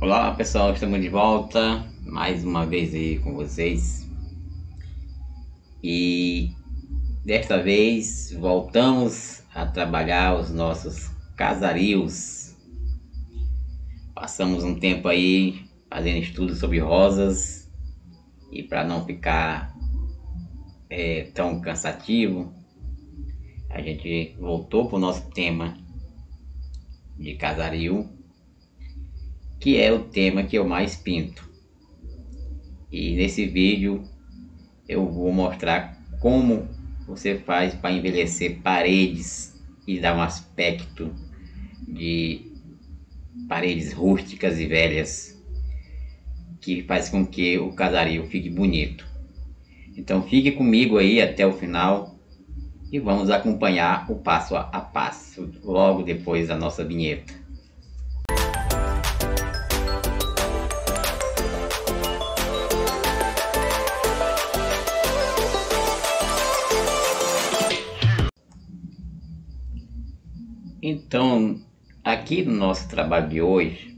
Olá pessoal, estamos de volta mais uma vez aí com vocês e desta vez voltamos a trabalhar os nossos casarios. Passamos um tempo aí fazendo estudos sobre rosas e para não ficar tão cansativo, a gente voltou para o nosso tema de casario, que é o tema que eu mais pinto. E nesse vídeo eu vou mostrar como você faz para envelhecer paredes e dar um aspecto de paredes rústicas e velhas, que faz com que o casario fique bonito. Então fique comigo aí até o final e vamos acompanhar o passo a passo logo depois da nossa vinheta. Então, aqui no nosso trabalho de hoje,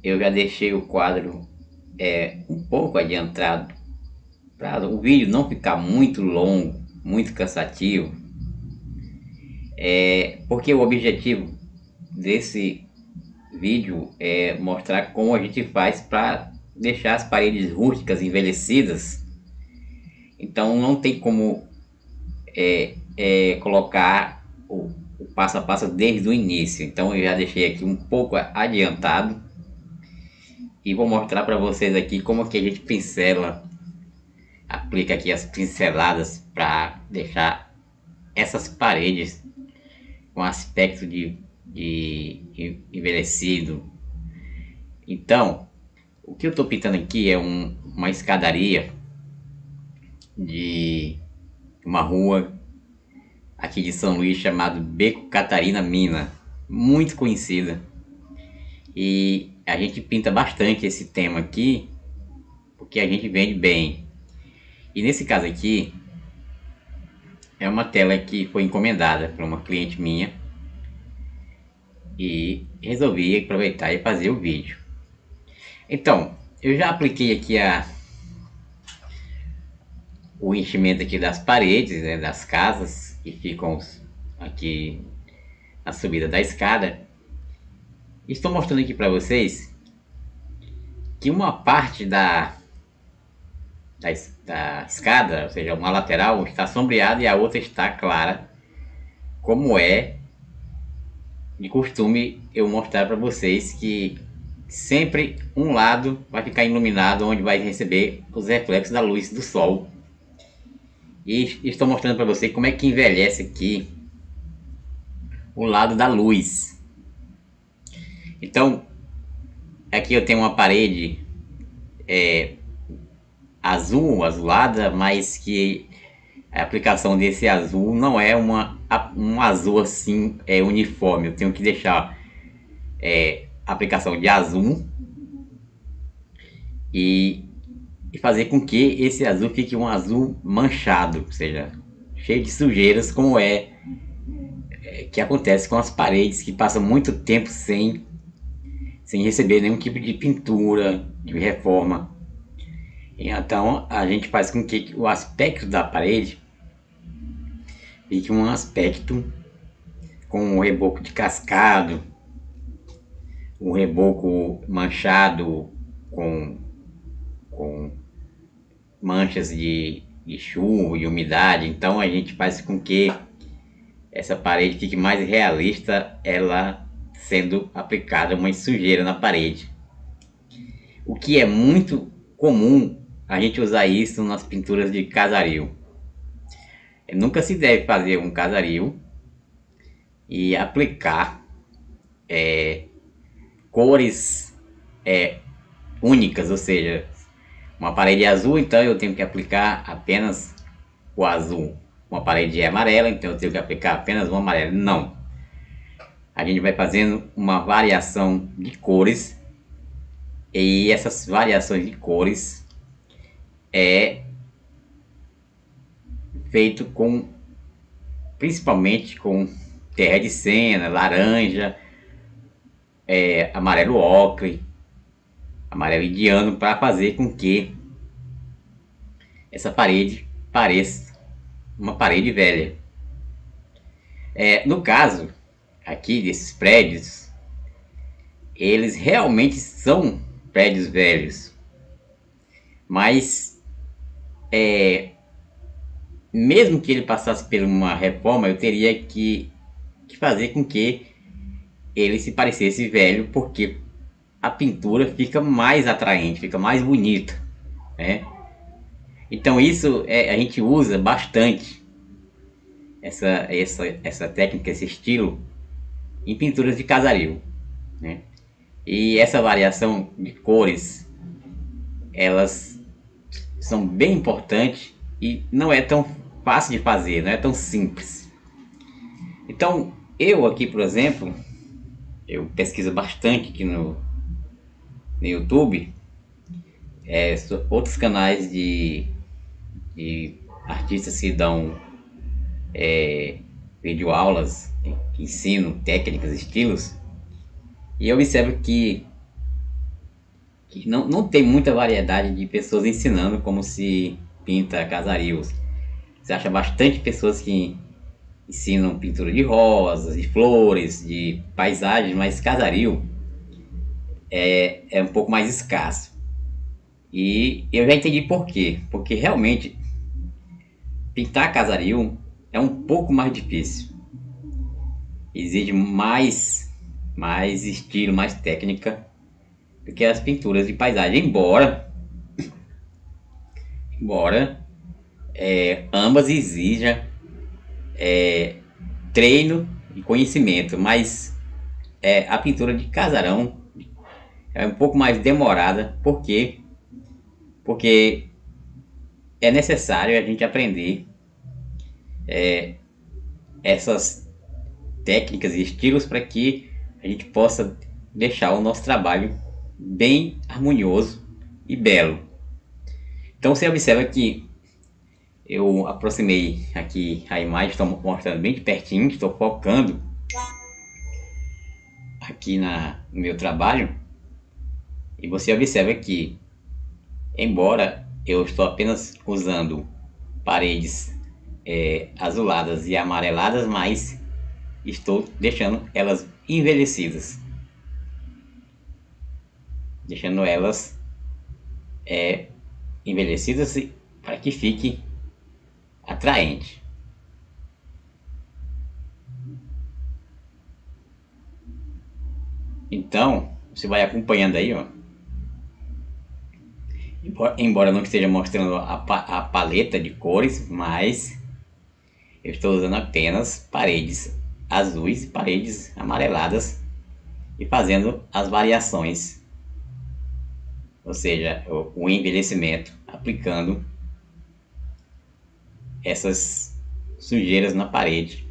eu já deixei o quadro um pouco adiantado para o vídeo não ficar muito longo, muito cansativo, porque o objetivo desse vídeo é mostrar como a gente faz para deixar as paredes rústicas envelhecidas. Então não tem como colocar o passo a passo desde o início. Então eu já deixei aqui um pouco adiantado e vou mostrar para vocês aqui como que a gente pincela, aplica aqui as pinceladas para deixar essas paredes com aspecto de envelhecido. Então o que eu estou pintando aqui é uma escadaria de uma rua aqui de São Luís chamado Beco Catarina Mina, muito conhecida, e a gente pinta bastante esse tema aqui porque a gente vende bem. E nesse caso aqui é uma tela que foi encomendada por uma cliente minha e resolvi aproveitar e fazer o vídeo. Então eu já apliquei aqui o enchimento aqui das paredes, né, das casas que ficam aqui na subida da escada. Estou mostrando aqui para vocês que uma parte da escada, ou seja, uma lateral, está sombreada e a outra está clara, como é de costume eu mostrar para vocês que sempre um lado vai ficar iluminado, onde vai receber os reflexos da luz do sol. E estou mostrando para você como é que envelhece aqui o lado da luz. Então aqui eu tenho uma parede azulada, mas que a aplicação desse azul não é um azul assim uniforme. Eu tenho que deixar a aplicação de azul e fazer com que esse azul fique um azul manchado, ou seja, cheio de sujeiras, como que acontece com as paredes que passam muito tempo sem receber nenhum tipo de pintura, de reforma. Então a gente faz com que o aspecto da parede fique um aspecto com o reboco de cascado, o reboco manchado com manchas de chuva e umidade. Então a gente faz com que essa parede fique mais realista, ela sendo aplicada uma sujeira na parede. O que é muito comum a gente usar isso nas pinturas de casario. Nunca se deve fazer um casario e aplicar cores únicas, ou seja, uma parede azul, então eu tenho que aplicar apenas o azul. Uma parede amarela, então eu tenho que aplicar apenas o amarelo. Não. A gente vai fazendo uma variação de cores e essas variações de cores é feito principalmente com terra de sena, laranja, amarelo ocre, amarelo indiano, para fazer com que essa parede pareça uma parede velha. No caso aqui desses prédios, eles realmente são prédios velhos, mas mesmo que ele passasse por uma reforma, eu teria que fazer com que ele se parecesse velho, porque a pintura fica mais atraente, fica mais bonita, né? Então isso a gente usa bastante essa técnica, esse estilo em pinturas de casario, né? E essa variação de cores, elas são bem importantes e não é tão fácil de fazer, não é tão simples. Então eu aqui, por exemplo, eu pesquiso bastante aqui no YouTube, outros canais de artistas que dão videoaulas, que ensinam técnicas, estilos, e eu observo que não tem muita variedade de pessoas ensinando como se pinta casarios. Você acha bastante pessoas que ensinam pintura de rosas, de flores, de paisagens, mas casario é um pouco mais escasso. E eu já entendi por quê. Porque realmente pintar casario é um pouco mais difícil. Exige mais estilo, mais técnica do que as pinturas de paisagem. Embora ambas exijam treino e conhecimento, mas a pintura de casarão é um pouco mais demorada, porque é necessário a gente aprender essas técnicas e estilos para que a gente possa deixar o nosso trabalho bem harmonioso e belo. Então você observa que eu aproximei aqui a imagem, estou mostrando bem de pertinho, estou focando aqui no meu trabalho, e você observa que, embora eu estou apenas usando paredes azuladas e amareladas, mas estou deixando elas envelhecidas, deixando elas envelhecidas para que fique atraente. Então você vai acompanhando aí, ó. Embora não esteja mostrando a paleta de cores, mas eu estou usando apenas paredes azuis e paredes amareladas e fazendo as variações, ou seja, o envelhecimento, aplicando essas sujeiras na parede.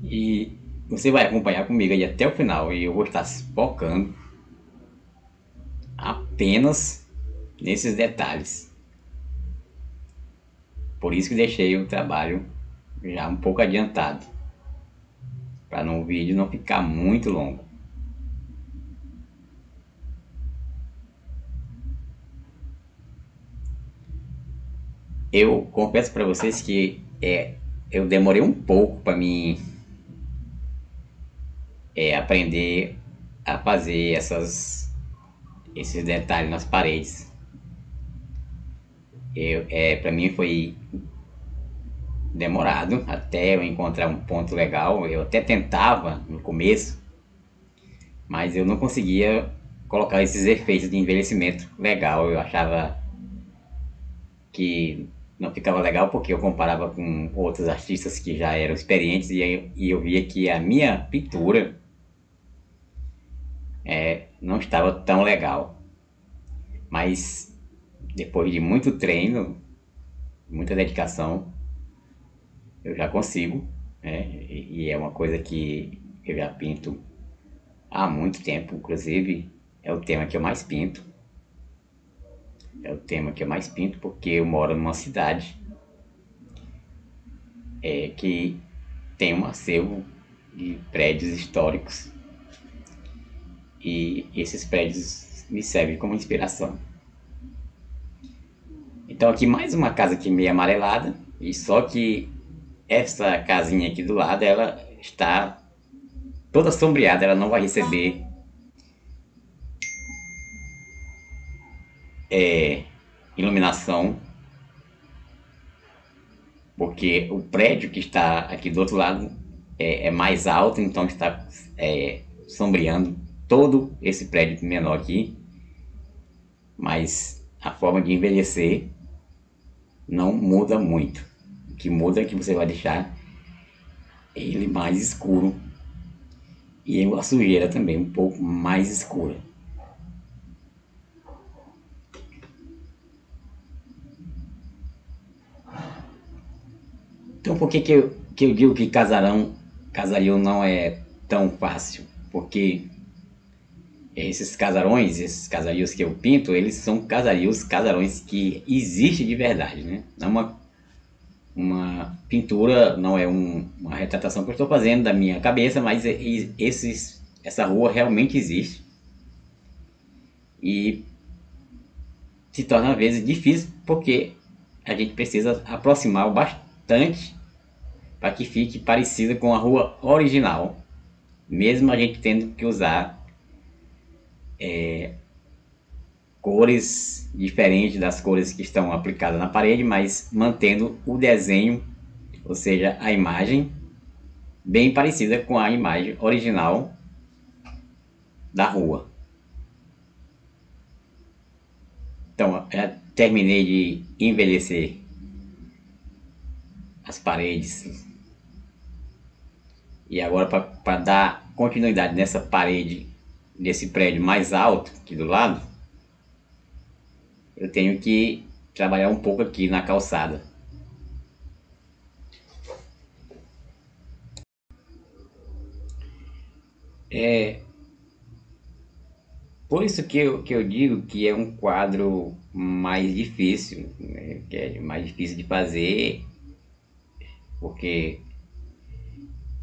E você vai acompanhar comigo aí até o final, e eu vou estar focando apenas nesses detalhes. Por isso que deixei o trabalho já um pouco adiantado, para o vídeo não ficar muito longo. Eu confesso para vocês que eu demorei um pouco para mim aprender a fazer esses detalhes nas paredes. Para mim foi demorado até eu encontrar um ponto legal. Eu até tentava no começo, mas eu não conseguia colocar esses efeitos de envelhecimento legal. Eu achava que não ficava legal porque eu comparava com outros artistas que já eram experientes, e eu via que a minha pintura não estava tão legal. Mas depois de muito treino, muita dedicação, eu já consigo, né? E é uma coisa que eu já pinto há muito tempo. Inclusive é o tema que eu mais pinto. É o tema que eu mais pinto porque eu moro numa cidade que tem um acervo de prédios históricos, e esses prédios me servem como inspiração. Então aqui mais uma casa aqui meio amarelada, e só que essa casinha aqui do lado, ela está toda sombreada, ela não vai receber iluminação, porque o prédio que está aqui do outro lado é mais alto, então está sombreando todo esse prédio menor aqui. Mas a forma de envelhecer não muda muito. O que muda é que você vai deixar ele mais escuro e a sujeira também um pouco mais escura. Então por que eu digo que casario não é tão fácil? Porque esses casarões, esses casarios que eu pinto, eles são casarões que existem de verdade, né? Não uma pintura, não é uma retratação que eu estou fazendo da minha cabeça, mas essa rua realmente existe. E se torna às vezes difícil porque a gente precisa aproximar bastante para que fique parecida com a rua original, mesmo a gente tendo que usar cores diferentes das cores que estão aplicadas na parede, mas mantendo o desenho, ou seja, a imagem bem parecida com a imagem original da rua. Então, eu terminei de envelhecer as paredes, e agora para dar continuidade nessa parede desse prédio mais alto aqui do lado, eu tenho que trabalhar um pouco aqui na calçada. Por isso que eu digo que é um quadro mais difícil, né? Que é mais difícil de fazer, porque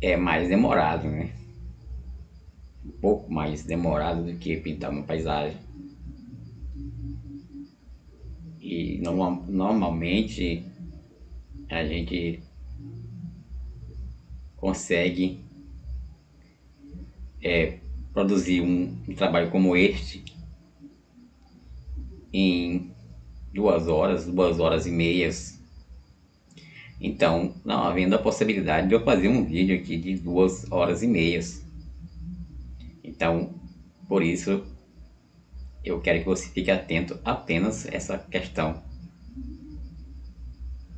é mais demorado, né? Um pouco mais demorado do que pintar uma paisagem. E normalmente a gente consegue produzir um trabalho como este em 2 horas e meias. Então, não havendo a possibilidade de eu fazer um vídeo aqui de 2 horas e meias. Então, por isso, eu quero que você fique atento apenas a essa questão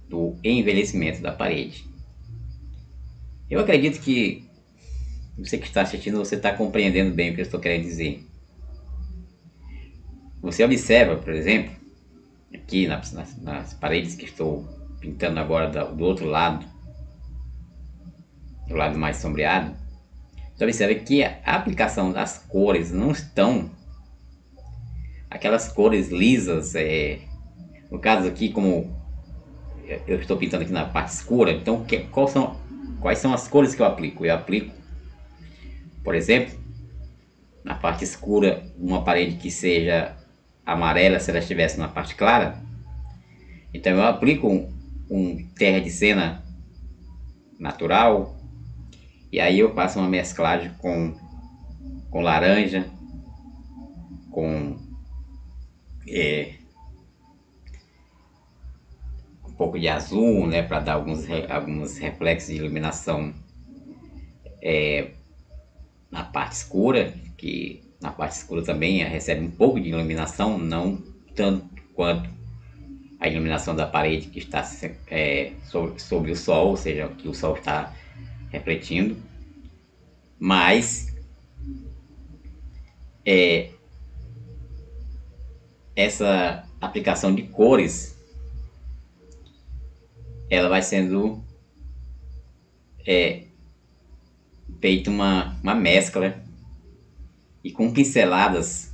do envelhecimento da parede. Eu acredito que você que está assistindo, você está compreendendo bem o que eu estou querendo dizer. Você observa, por exemplo, aqui nas paredes que estou pintando agora do outro lado, do lado mais sombreado, você observa que a aplicação das cores não estão aquelas cores lisas, no caso aqui, como eu estou pintando aqui na parte escura, então quais são as cores que eu aplico? Eu aplico, por exemplo, na parte escura, uma parede que seja amarela se ela estivesse na parte clara. Então eu aplico um terra de cena natural, e aí eu faço uma mesclagem com laranja, com um pouco de azul, né, para dar alguns reflexos de iluminação na parte escura, que na parte escura também recebe um pouco de iluminação, não tanto quanto a iluminação da parede que está sobre o sol, ou seja, que o sol está refletindo, mas essa aplicação de cores, ela vai sendo feita uma mescla, e com pinceladas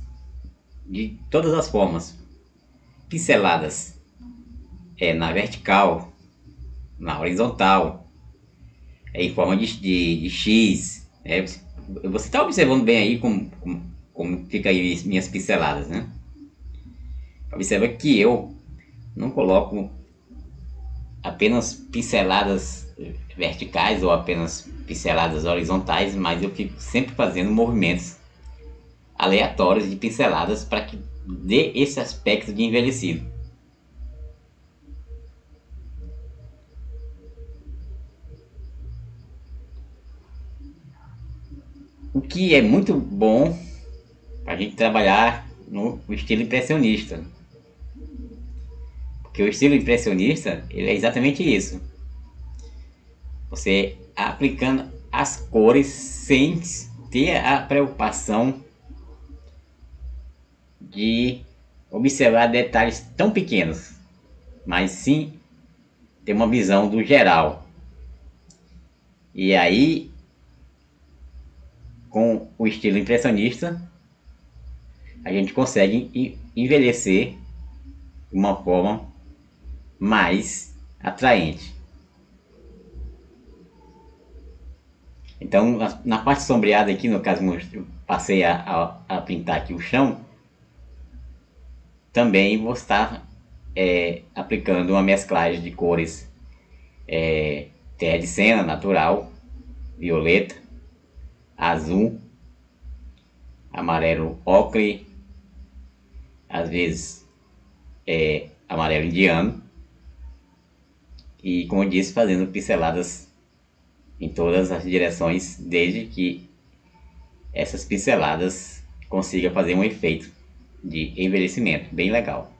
de todas as formas, pinceladas na vertical, na horizontal, em forma de X. Né? Você está observando bem aí como fica aí minhas pinceladas, né? Observa que eu não coloco apenas pinceladas verticais ou apenas pinceladas horizontais, mas eu fico sempre fazendo movimentos aleatórios de pinceladas para que dê esse aspecto de envelhecido. O que é muito bom para a gente trabalhar no estilo impressionista. Porque o estilo impressionista, ele é exatamente isso. Você aplicando as cores sem ter a preocupação de observar detalhes tão pequenos, mas sim ter uma visão do geral. E aí, com o estilo impressionista, a gente consegue envelhecer de uma forma mais atraente. Então, na parte sombreada aqui, no caso, eu passei a pintar aqui o chão, também vou estar aplicando uma mesclagem de cores terra de cena natural, violeta, azul, amarelo ocre, às vezes amarelo indiano, e como eu disse, fazendo pinceladas em todas as direções, desde que essas pinceladas consigam fazer um efeito de envelhecimento bem legal.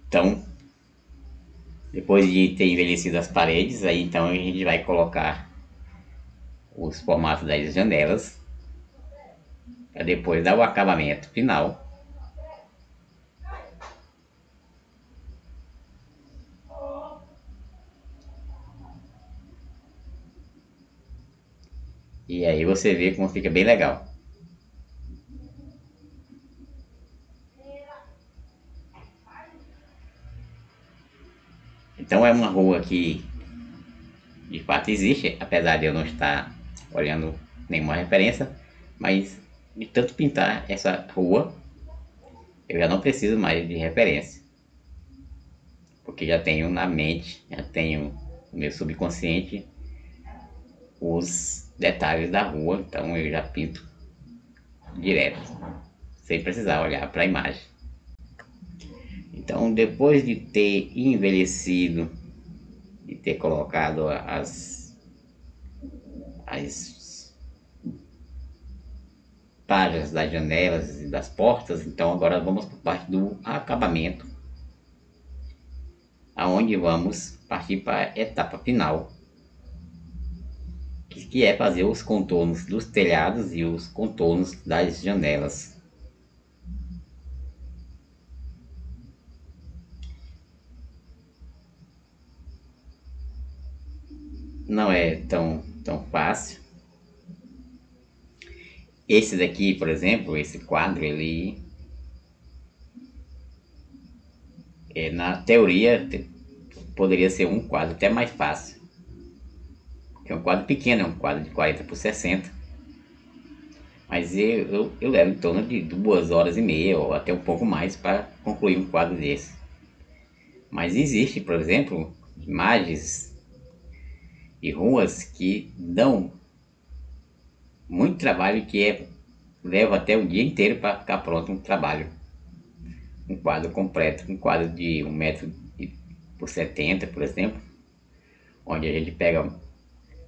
Então, depois de ter envelhecido as paredes, aí então a gente vai colocar os formatos das janelas para depois dar o acabamento final. E aí você vê como fica bem legal. Então é uma rua que de fato existe, apesar de eu não estar olhando nenhuma referência, mas de tanto pintar essa rua, eu já não preciso mais de referência, porque já tenho na mente, já tenho no meu subconsciente os detalhes da rua, então eu já pinto direto, sem precisar olhar para a imagem. Então, depois de ter envelhecido e ter colocado as páginas das janelas e das portas, então agora vamos para a parte do acabamento, aonde vamos partir para a etapa final, que é fazer os contornos dos telhados e os contornos das janelas. Não é tão fácil. Esse daqui, por exemplo, esse quadro, ele na teoria poderia ser um quadro até mais fácil, porque é um quadro pequeno, é um quadro de 40 por 60, mas eu levo em torno de 2 horas e meia ou até um pouco mais para concluir um quadro desse. Mas existe, por exemplo, imagens e ruas que dão muito trabalho, que leva até o dia inteiro para ficar pronto um trabalho, um quadro completo, um quadro de 1 metro por 70, por exemplo, onde a gente pega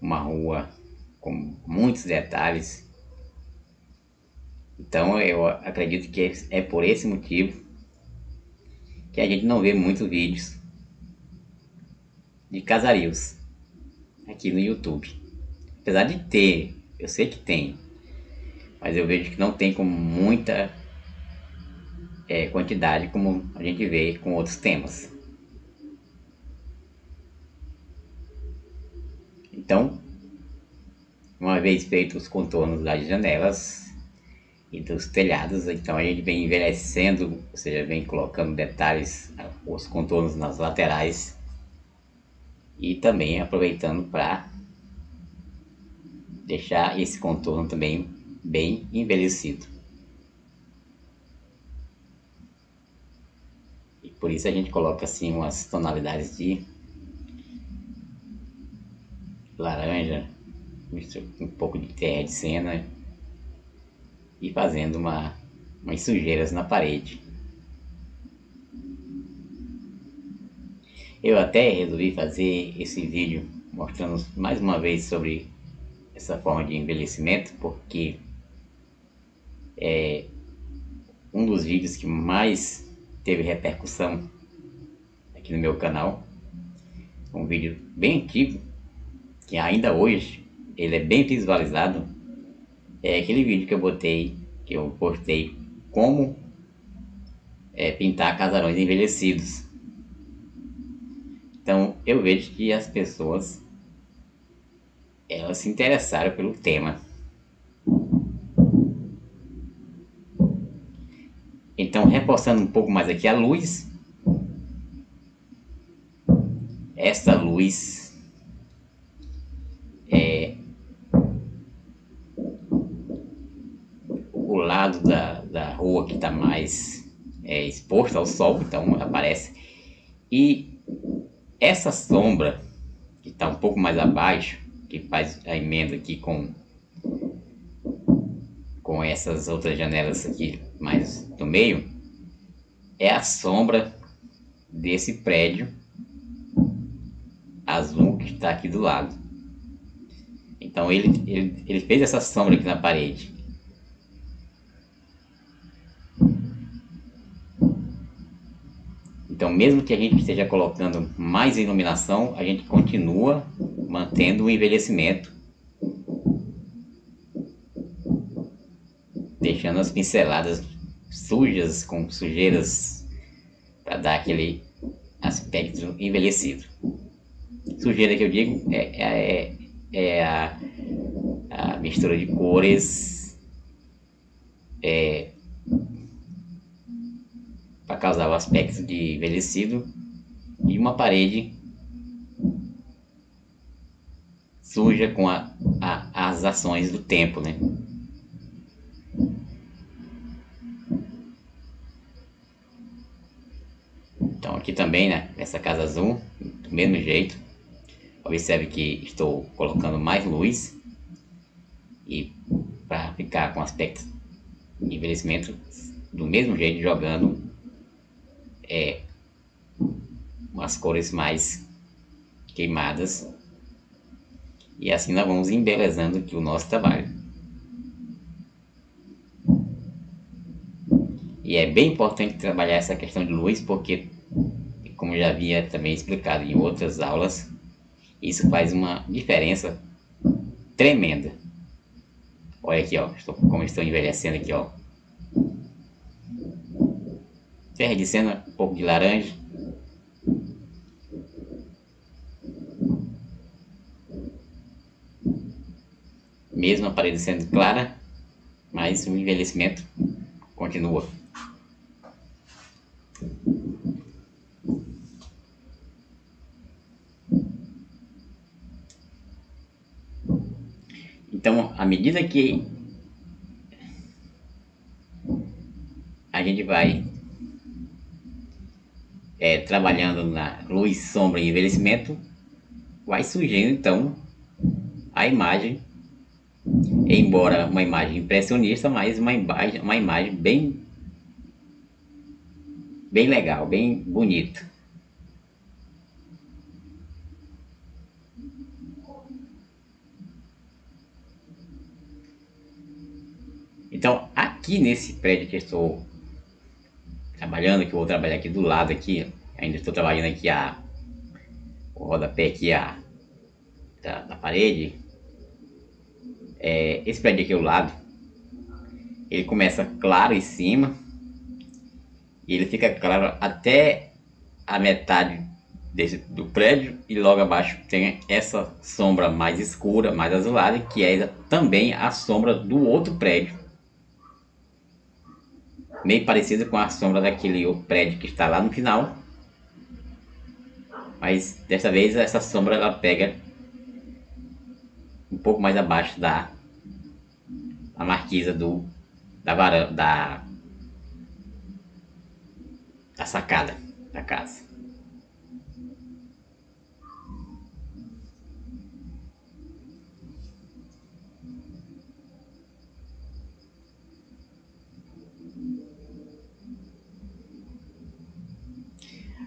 uma rua com muitos detalhes. Então eu acredito que é por esse motivo que a gente não vê muitos vídeos de casarios aqui no YouTube. Apesar de ter, eu sei que tem, mas eu vejo que não tem com muita quantidade como a gente vê com outros temas. Então, uma vez feitos os contornos das janelas, e dos telhados. Então a gente vem envelhecendo, ou seja, vem colocando detalhes, os contornos nas laterais e também aproveitando para deixar esse contorno também bem envelhecido. E por isso a gente coloca assim umas tonalidades de laranja, um pouco de terra de Siena e fazendo umas sujeiras na parede. Eu até resolvi fazer esse vídeo mostrando mais uma vez sobre essa forma de envelhecimento, porque é um dos vídeos que mais teve repercussão aqui no meu canal. Um vídeo bem antigo, que ainda hoje ele é bem visualizado. É aquele vídeo que eu postei como pintar casarões envelhecidos. Então eu vejo que as pessoas elas se interessaram pelo tema. Então, reforçando um pouco mais aqui a luz, essa luz é o lado da rua que está mais exposto ao sol, então aparece. E essa sombra que está um pouco mais abaixo, que faz a emenda aqui com essas outras janelas aqui mais no meio, é a sombra desse prédio azul que está aqui do lado. Então ele fez essa sombra aqui na parede. Então mesmo que a gente esteja colocando mais iluminação, a gente continua mantendo o envelhecimento, deixando as pinceladas sujas, com sujeiras, para dar aquele aspecto envelhecido. Sujeira que eu digo é a mistura de cores para causar o aspecto de envelhecido, e uma parede suja com as ações do tempo, né? Então aqui também, né, nessa casa azul, do mesmo jeito, observe que estou colocando mais luz e para ficar com aspecto de envelhecimento do mesmo jeito, jogando umas cores mais queimadas, e assim nós vamos embelezando aqui o nosso trabalho. E é bem importante trabalhar essa questão de luz, porque, como já havia também explicado em outras aulas, isso faz uma diferença tremenda. Olha aqui, ó, como estou envelhecendo aqui, ó. Terra de Siena, um pouco de laranja. Mesmo a parede sendo clara, mas o envelhecimento continua. Então, à medida que a gente vai trabalhando na luz, sombra e envelhecimento, vai surgindo então a imagem, embora uma imagem impressionista, mas uma imagem bem legal, bem bonita. Então aqui nesse prédio que eu estou trabalhando, que eu vou trabalhar aqui do lado aqui, ainda estou trabalhando aqui o rodapé aqui da parede. Esse prédio aqui ao lado, ele começa claro em cima e ele fica claro até a metade do prédio, e logo abaixo tem essa sombra mais escura, mais azulada, que é também a sombra do outro prédio. meio parecida com a sombra daquele outro prédio que está lá no final. Mas dessa vez essa sombra ela pega um pouco mais abaixo da marquisa da varanda, da sacada da casa.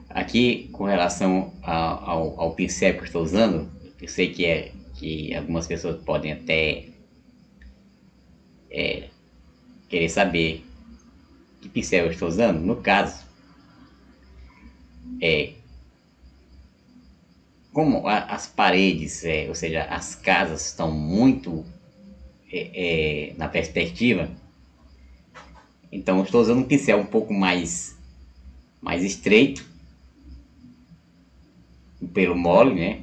Aqui, com relação ao pincel que eu estou usando, eu sei que algumas pessoas podem até querer saber que pincel eu estou usando. No caso, como as paredes, ou seja, as casas estão muito na perspectiva, então eu estou usando um pincel um pouco mais estreito, um pelo mole, né?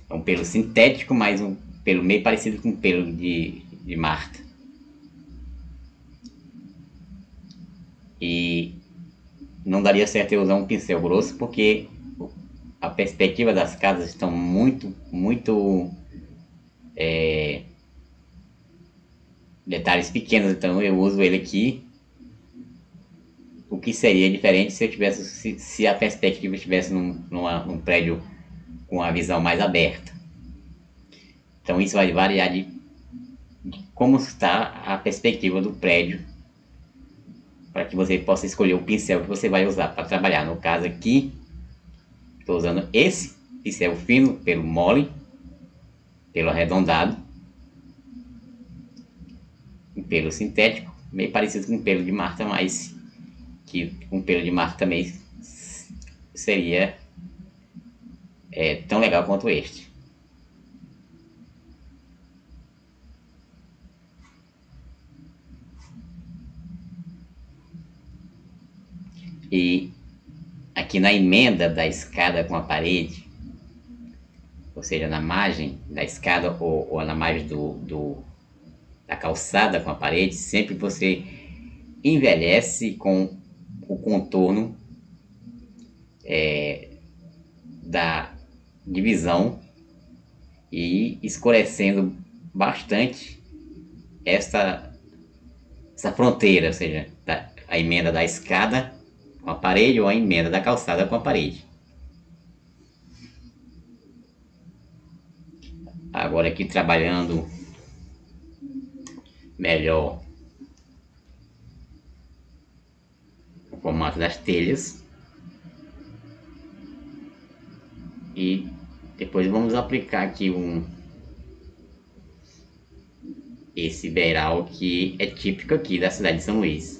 É um pelo sintético, mas um pelo meio parecido com o pelo de Marta. E não daria certo eu usar um pincel grosso porque a perspectiva das casas estão muito detalhes pequenos, então eu uso ele aqui. O que seria diferente se eu tivesse, se a perspectiva estivesse num prédio com a visão mais aberta. Então isso vai variar de como está a perspectiva do prédio, para que você possa escolher o pincel que você vai usar para trabalhar. No caso aqui, estou usando esse pincel fino, pelo mole, pelo arredondado, um pelo sintético, meio parecido com o pelo de Marta, mas que um pelo de Marta também seria tão legal quanto este. E aqui na emenda da escada com a parede, ou seja, na margem da escada ou na margem da calçada com a parede, sempre você envelhece com o contorno da divisão e escurecendo bastante essa fronteira, ou seja, a emenda da escada com a parede ou a emenda da calçada com a parede. Agora aqui trabalhando melhor o formato das telhas. E depois vamos aplicar aqui esse beiral que é típico aqui da cidade de São Luís.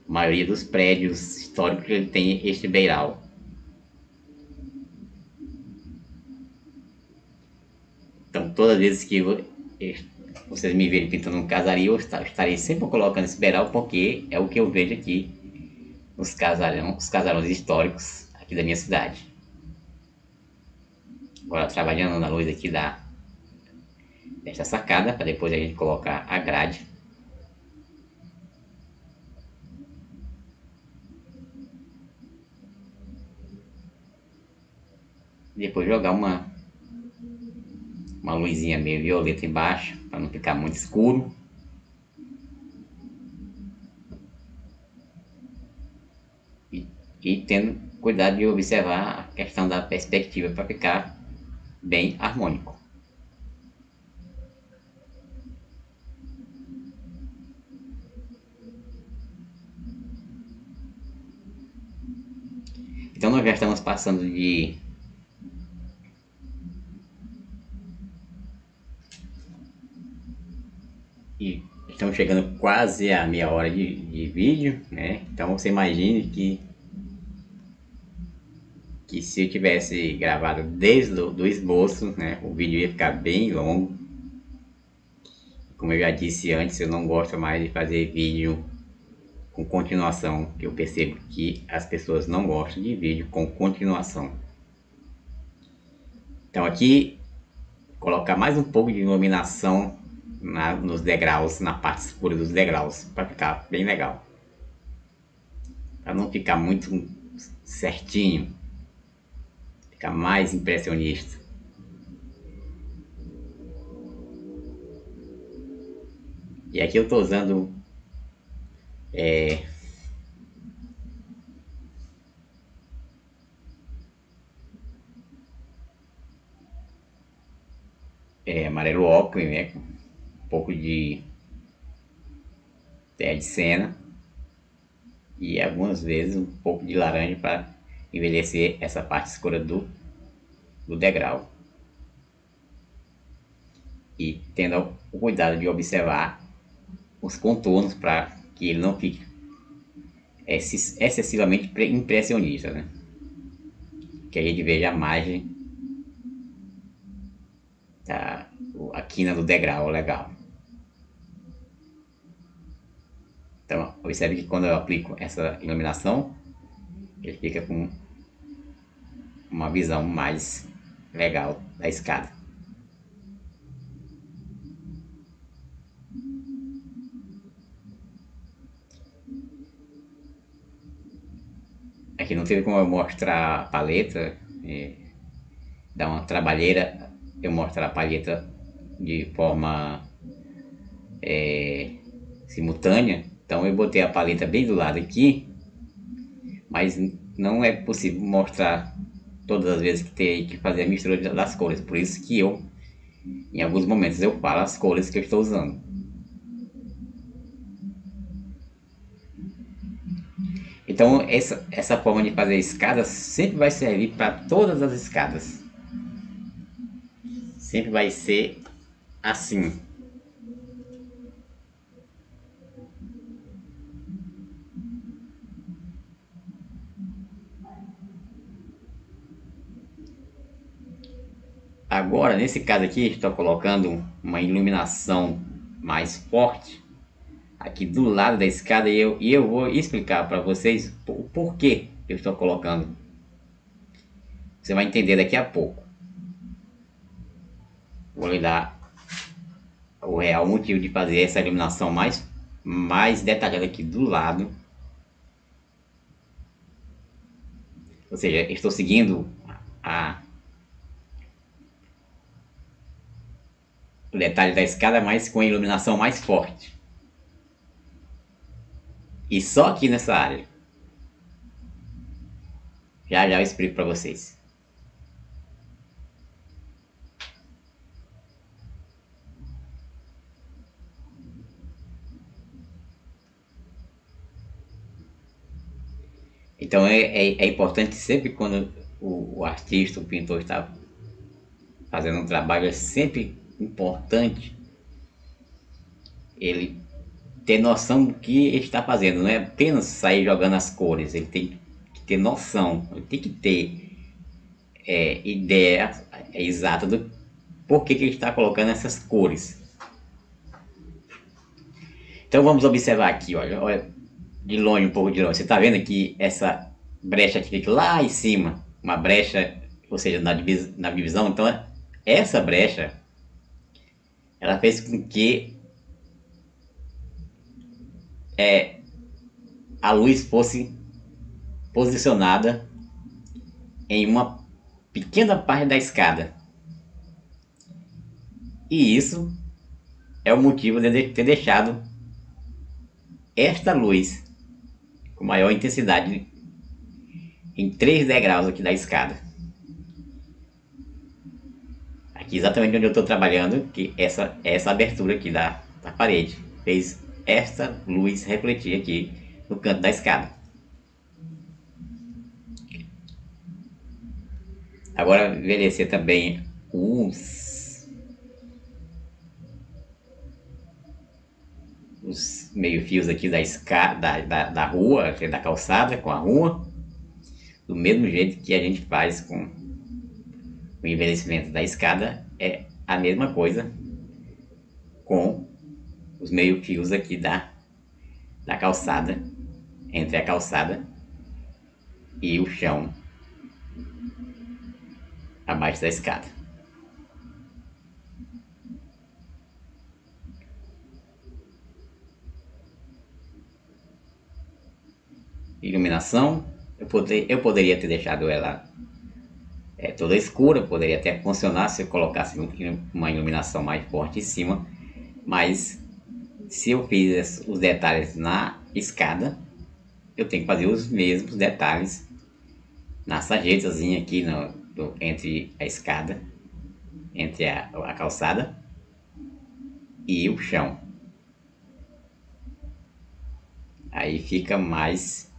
A maioria dos prédios históricos ele tem este beiral. Então todas as vezes que vocês me verem pintando um casario, eu estarei sempre colocando esse beiral, porque é o que eu vejo aqui nos casarões históricos aqui da minha cidade. Agora trabalhando na luz aqui desta sacada, para depois a gente colocar a grade. Depois jogar uma luzinha meio violeta embaixo, para não ficar muito escuro. E tendo cuidado de observar a questão da perspectiva para ficar bem harmônico. Então nós já estamos passando de e estamos chegando quase a meia hora de vídeo, né? Então você imagine que se eu tivesse gravado desde o esboço, né, o vídeo ia ficar bem longo. Como eu já disse antes, eu não gosto mais de fazer vídeo com continuação, que eu percebo que as pessoas não gostam de vídeo com continuação. Então aqui, colocar mais um pouco de iluminação nos degraus, na parte escura dos degraus, para ficar bem legal. Para não ficar muito certinho, ficar mais impressionista. E aqui eu estou usando amarelo ocre, né, com um pouco de terra de cena e algumas vezes um pouco de laranja para envelhecer essa parte escura do degrau. E tendo o cuidado de observar os contornos para que ele não fique excessivamente impressionista, né? Que a gente veja a margem a quina do degrau legal. Então observe que quando eu aplico essa iluminação, ele fica com uma visão mais legal da escada. Aqui não teve como eu mostrar a paleta, dar uma trabalheira, eu mostrar a paleta de forma simultânea. Então eu botei a paleta bem do lado aqui, mas não é possível mostrar todas as vezes que tem que fazer a mistura das cores. Por isso que eu, em alguns momentos, eu falo as cores que eu estou usando. Então essa forma de fazer escadas sempre vai servir para todas as escadas. Sempre vai ser assim. Agora, nesse caso aqui, estou colocando uma iluminação mais forte aqui do lado da escada e eu vou explicar para vocês o porquê eu estou colocando. Você vai entender daqui a pouco. Vou lhe dar o real motivo de fazer essa iluminação mais detalhada aqui do lado. Ou seja, estou seguindo o detalhe da escada, mas com a iluminação mais forte. E só aqui nessa área. Já eu explico para vocês. Então é importante sempre quando o artista, o pintor está fazendo um trabalho, é sempre importante ele ter noção do que ele está fazendo. Não é apenas sair jogando as cores, ele tem que ter noção, ele tem que ter ideia exata do porquê que ele está colocando essas cores. Então vamos observar aqui, olha de longe, um pouco de longe. Você está vendo aqui essa brecha que fica lá em cima, uma brecha, ou seja, na divisão. Então essa brecha, ela fez com que a luz fosse posicionada em uma pequena parte da escada. E isso é o motivo de ter deixado esta luz com maior intensidade em 3 degraus aqui da escada. Aqui exatamente onde eu estou trabalhando, que essa abertura aqui da parede fez esta luz refletir aqui no canto da escada. Agora envelhecer também os meio-fios aqui da escada, da rua, da calçada com a rua, do mesmo jeito que a gente faz com o envelhecimento da escada, é a mesma coisa com os meio-fios aqui da calçada, entre a calçada e o chão abaixo da escada. iluminação, eu poderia ter deixado ela toda escura, poderia até funcionar se eu colocasse uma iluminação mais forte em cima, mas se eu fiz os detalhes na escada, eu tenho que fazer os mesmos detalhes na sarjetazinha aqui entre a escada, entre a calçada e o chão. Aí fica mais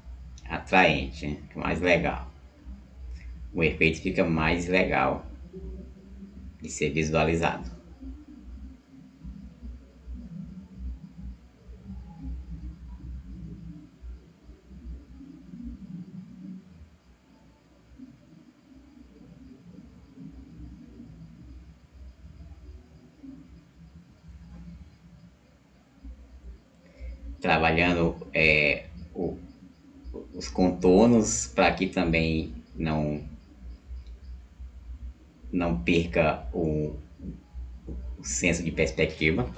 atraente, né? Mais legal. O efeito fica mais legal de ser visualizado. Trabalhando os contornos para que também não perca o senso de perspectiva.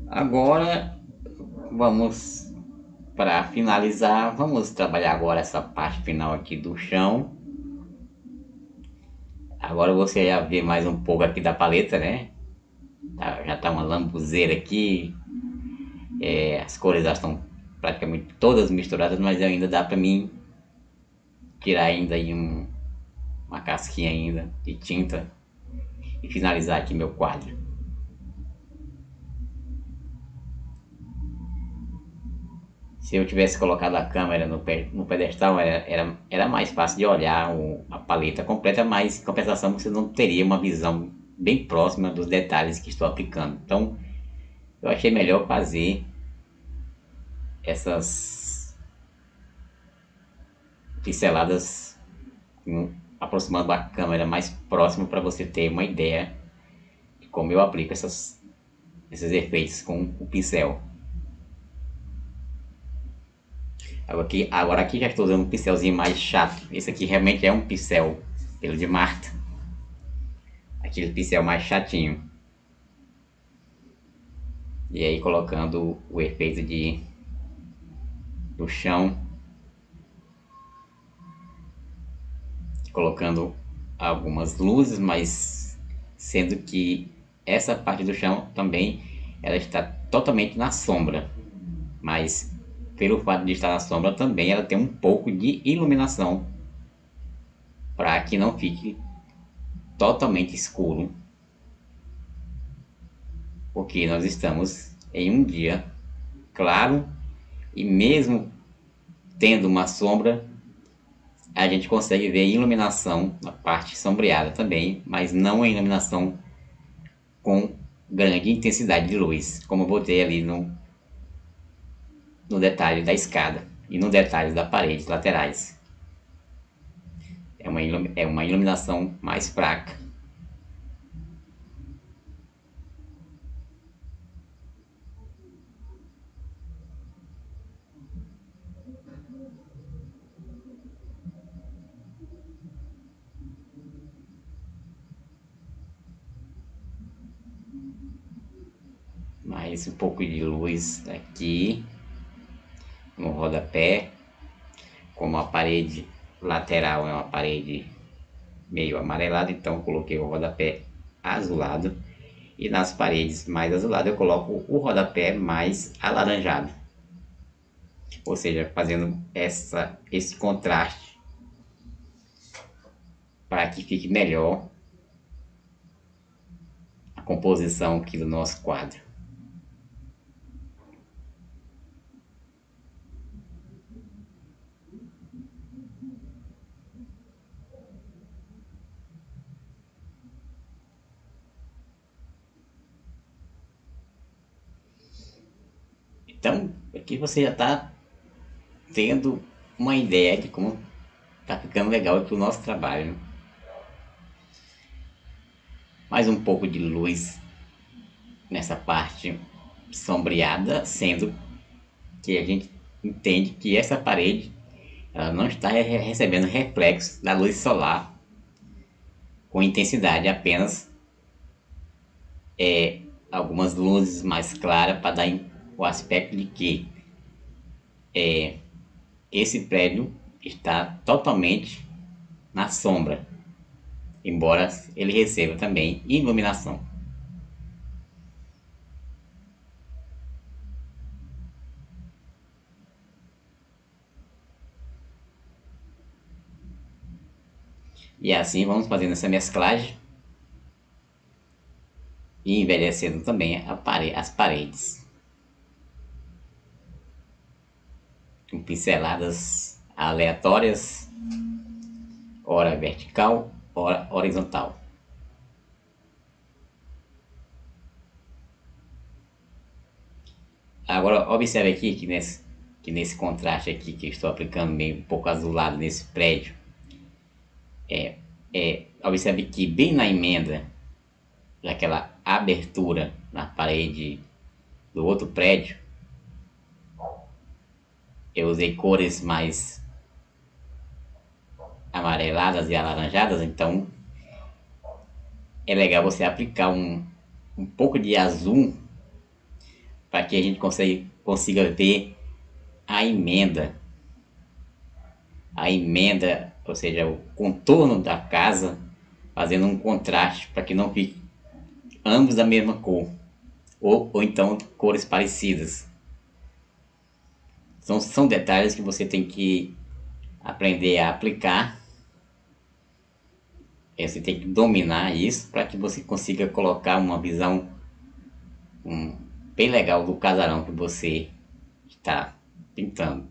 Agora vamos, para finalizar, vamos trabalhar agora essa parte final aqui do chão. Agora você já vê mais um pouco aqui da paleta, né? Já tá uma lambuzeira aqui. As cores já estão praticamente todas misturadas, mas ainda dá para mim tirar ainda aí uma casquinha ainda de tinta e finalizar aqui meu quadro. Se eu tivesse colocado a câmera no pedestal, era mais fácil de olhar a paleta completa, mas em compensação você não teria uma visão bem próxima dos detalhes que estou aplicando. Então eu achei melhor fazer essas pinceladas aproximando a câmera mais próximo para você ter uma ideia de como eu aplico esses efeitos com o pincel. Agora aqui já estou usando um pincelzinho mais chato. Esse aqui realmente é um pincel pelo de Marta. Aquele pincel mais chatinho. E aí colocando o efeito do chão. Colocando algumas luzes, mas sendo que essa parte do chão também ela está totalmente na sombra. Mas pelo fato de estar na sombra também ela tem um pouco de iluminação para que não fique totalmente escuro, porque nós estamos em um dia claro e mesmo tendo uma sombra a gente consegue ver iluminação na parte sombreada também, mas não a iluminação com grande intensidade de luz, como eu botei ali no detalhe da escada e no detalhe das paredes laterais. É uma iluminação mais fraca. Mais um pouco de luz aqui no rodapé, como a parede lateral é uma parede meio amarelada, então coloquei o rodapé azulado, e nas paredes mais azuladas eu coloco o rodapé mais alaranjado, ou seja, fazendo esse contraste para que fique melhor a composição aqui do nosso quadro. Então, aqui você já está tendo uma ideia de como está ficando legal aqui o nosso trabalho. Mais um pouco de luz nessa parte sombreada, sendo que a gente entende que essa parede ela não está recebendo reflexo da luz solar com intensidade, apenas algumas luzes mais claras para dar o aspecto de que esse prédio está totalmente na sombra, embora ele receba também iluminação. E assim vamos fazendo essa mesclagem e envelhecendo também as paredes, com pinceladas aleatórias, ora vertical, ora horizontal. Agora observe aqui que nesse contraste aqui que eu estou aplicando meio um pouco azulado nesse prédio, observe que bem na emenda daquela abertura na parede do outro prédio, eu usei cores mais amareladas e alaranjadas, então é legal você aplicar um pouco de azul para que a gente consiga ver a emenda, ou seja, o contorno da casa, fazendo um contraste para que não fique ambos da mesma cor, ou então cores parecidas. São detalhes que você tem que aprender a aplicar. Você tem que dominar isso para que você consiga colocar uma visão bem legal do casarão que você está pintando.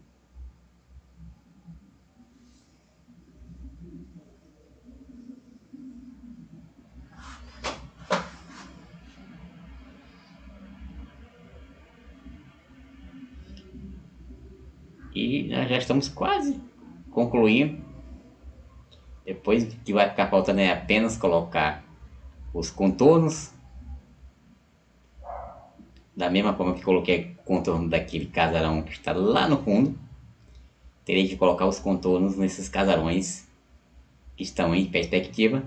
E nós já estamos quase concluindo. Depois o que vai ficar faltando é apenas colocar os contornos, da mesma forma que coloquei o contorno daquele casarão que está lá no fundo. Terei que colocar os contornos nesses casarões que estão em perspectiva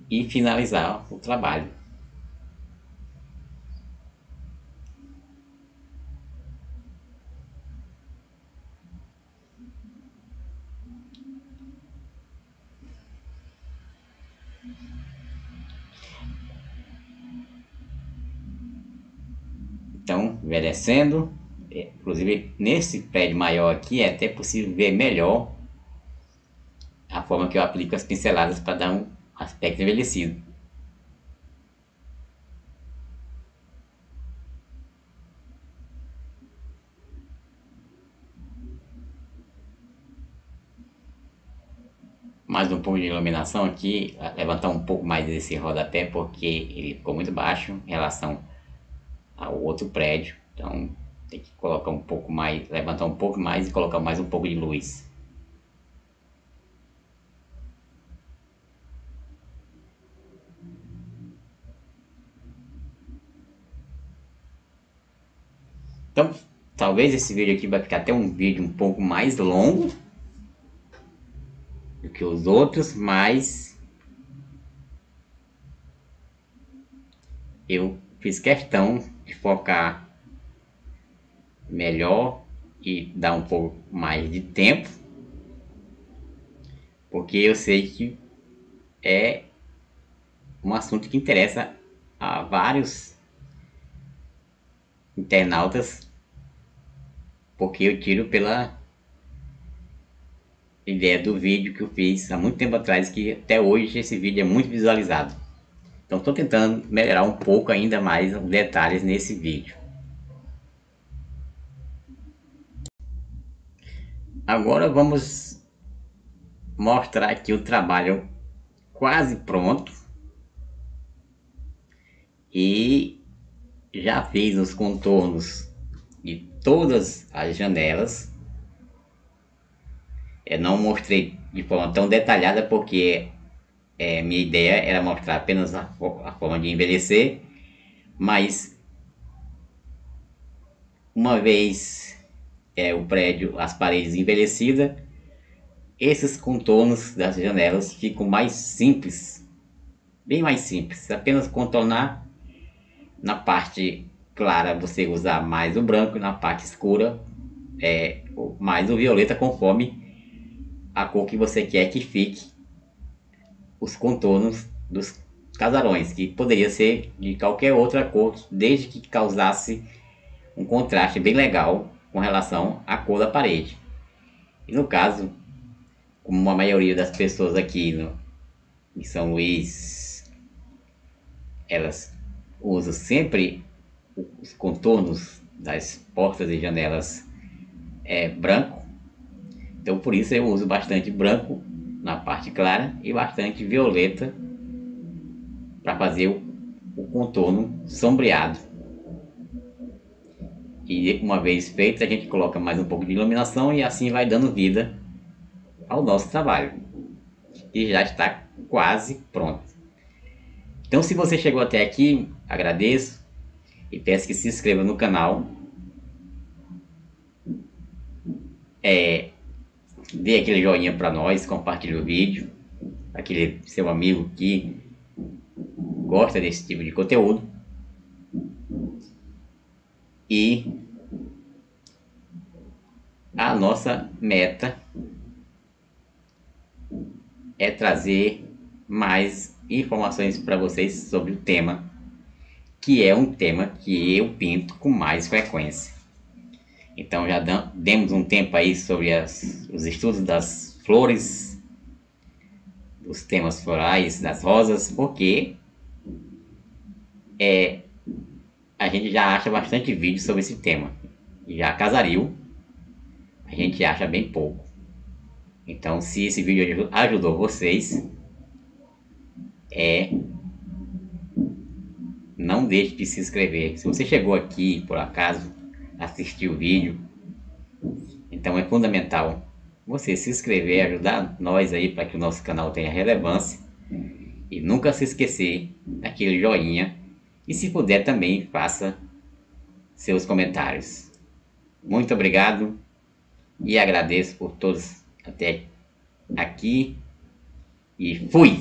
e finalizar o trabalho. Então, envelhecendo, inclusive nesse prédio maior aqui é até possível ver melhor a forma que eu aplico as pinceladas para dar um aspecto envelhecido. Mais um pouco de iluminação aqui, levantar um pouco mais esse rodapé porque ele ficou muito baixo em relação ao outro prédio, então tem que colocar um pouco mais, levantar um pouco mais e colocar mais um pouco de luz. Então, talvez esse vídeo aqui vai ficar até um vídeo um pouco mais longo do que os outros, mas eu fiz questão de focar melhor e dar um pouco mais de tempo, porque eu sei que é um assunto que interessa a vários internautas, porque eu tiro pela ideia do vídeo que eu fiz há muito tempo atrás, que até hoje esse vídeo é muito visualizado. Então estou tentando melhorar um pouco ainda mais os detalhes nesse vídeo. Agora vamos mostrar aqui o trabalho quase pronto. E já fiz os contornos de todas as janelas. Eu não mostrei de forma tão detalhada porque minha ideia era mostrar apenas a forma de envelhecer, mas uma vez o prédio, as paredes envelhecidas, esses contornos das janelas ficam mais simples bem mais simples, apenas contornar. Na parte clara você usar mais o branco, na parte escura mais o violeta, conforme a cor que você quer que fique os contornos dos casarões, que poderia ser de qualquer outra cor, desde que causasse um contraste bem legal com relação à cor da parede. E no caso, como a maioria das pessoas aqui em São Luís, elas usam sempre os contornos das portas e janelas branco, então por isso eu uso bastante branco na parte clara e bastante violeta para fazer o contorno sombreado. E uma vez feito, a gente coloca mais um pouco de iluminação e assim vai dando vida ao nosso trabalho, que já está quase pronto. Então, se você chegou até aqui, agradeço e peço que se inscreva no canal, dê aquele joinha para nós, compartilhe o vídeo, aquele seu amigo que gosta desse tipo de conteúdo. E a nossa meta é trazer mais informações para vocês sobre o tema, que é um tema que eu pinto com mais frequência. Então já demos um tempo aí sobre os estudos das flores, dos temas florais, das rosas, porque a gente já acha bastante vídeo sobre esse tema. Já casaril, a gente acha bem pouco. Então, se esse vídeo ajudou vocês, não deixe de se inscrever. Se você chegou aqui, por acaso, assistiu o vídeo, então é fundamental você se inscrever, ajudar nós aí para que o nosso canal tenha relevância. E nunca se esquecer daquele joinha. E se puder também, faça seus comentários. Muito obrigado e agradeço por todos até aqui. E fui!